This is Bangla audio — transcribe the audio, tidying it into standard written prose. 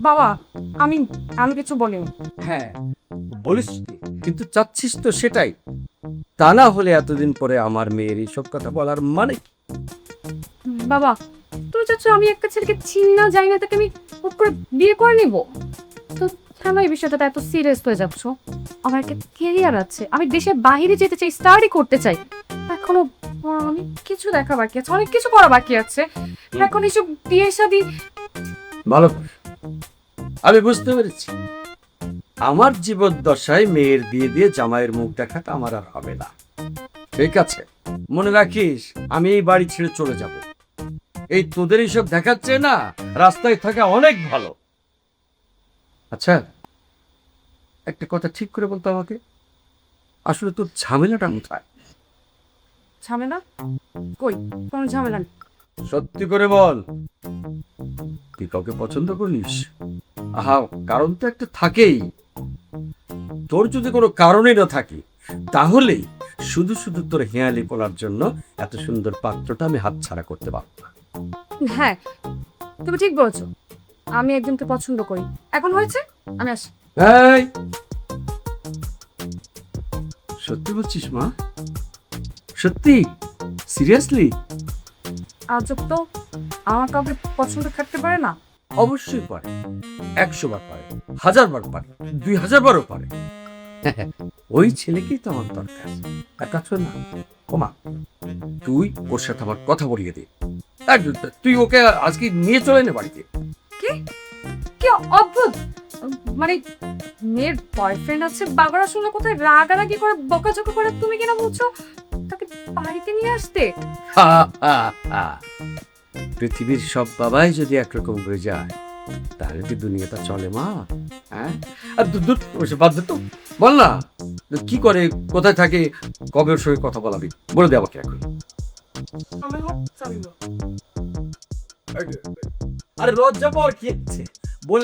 বাবা, আমি আমি কিছু বলিনি। হ্যাঁ বলিস, কিন্তু চাচ্ছিস তো সেটাই। তা না হলে এতদিন পরে আমার মেয়ের এইসব কথা বলার মানে কি? বাবা, তুমি চাচ্ছ আমি একটা ছেলেকে চিনি না জানি না তাকে আমি হুট করে বিয়ে করে নিব? তো কেন এই বিষয়টাতে এত সিরিয়াস হয়ে যাচ্ছ? আমার একটা কেরিয়ার আছে, আমি দেশের বাইরে যেতে চাই, স্টাডি করতে চাই। এখনো অনেক কিছু দেখা বাকি আছে, অনেক কিছু করা বাকি আছে। এখন এইসব বিয়ে শাদী। ভালো, আমি বুঝতে পেরেছি। আমার জীবদ্দশায় মেয়ের বিয়ে দিয়ে জামাইয়ের মুখ দেখাটা আমার আর হবে না। ঠিক আছে, মনে রাখিস আমি এই বাড়ি ছেড়ে চলে যাব। এই তোদের এইসব দেখাচ্ছে না, রাস্তায় থাকা অনেক ভালো। আচ্ছা, একটা কথা ঠিক করে বলতো আমাকে, আসলে তোর ঝামেলাটা কোথায়? ঝামেলা? কই, কোনো ঝামেলা নেই। সত্যি করে বল, তুই কাউকে পছন্দ করিস? আহা, কারণ তো একটা থাকেই। তোর যদি কোনো কারণই না থাকে, তাহলে শুধু শুধু তোর হেয়ালি করার জন্য এত সুন্দর পাত্রটা আমি হাতছাড়া করতে পারবো না। হ্যাঁ, তুমি ঠিক বলছো, আমি একজনকে পছন্দ করি। এখন হয়েছে, আমি আসি। এই, সত্যি বলছিস মা? সত্যি? সিরিয়াসলি? আজব তো, আমার কাউকে পছন্দ থাকতে পারে না? অবশ্যই পারে। 100 বার পারে, 1000 বার পারে, 2000 বারও পারে। ওই ছেলেকেই তো আমার দরকার। এক কাজ কর না, ওমা, তুই ওর সাথে আমার কথা বলিয়ে দে। আর তুই ওকে আজকে নিয়ে চলে নে বাড়িতে। কি কি অদ্ভুত! মানে মেয়ের বয়ফ্রেন্ড আছে, বাবারা শুনে কোথায় রাগারাগি করে বকাঝকা করে, তুমি কিনা বলছো তাকে বাড়িতে নিয়ে আসতে? হা, হা, হা। পৃথিবীর সব বাবাই যদি একরকম হয়ে যায়, তাহলে কি দুনিয়াটা চলে মা? হ্যাঁ, আর দূর ওসব বাদ দে তো। বল না, কি করে, কোথায় থাকে, কবে ওর সঙ্গে কথা বলাবি, বলে দে আমাকে এখন। আরে লজ্জা পাওয়ার কি আছে, বল।